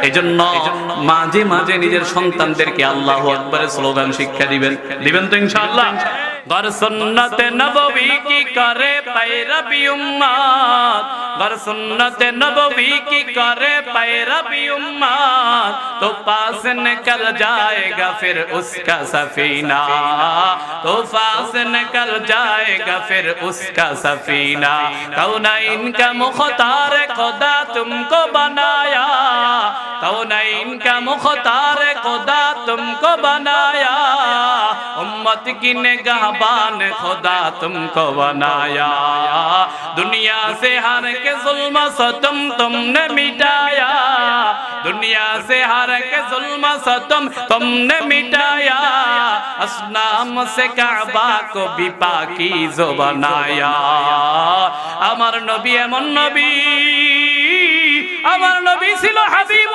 এজন্য মাঝে মাঝে নিজের সন্তানদেরকে আল্লাহু আকবারের স্লোগান শিক্ষা দিবেন তো ইনশাআল্লাহ। गर सुन्नत नबवी की करे पैरवी उम्मत, गर सुन्नत नबवी की करे पैरवी उम्मत, तो पास निकल जाएगा फिर उसका सफीना, तो पास निकल जाएगा फिर उसका सफीना। कौनैन का मुख्तार खुदा तुमको बनाया, कौनैन का मुख्तार खुदा तुमको बनाया, उम्मत की निगाहबान खुदा तुमको बनाया। दुनिया से हर के जुल्म सतम तुमने मिटाया, दुनिया से हर के जुल्म सतम तुमने मिटाया, असनाम से काबा को भी पाकीज़ो बनाया। আমার নবী এমন নবী, আমার নবী ছিল হাবিব।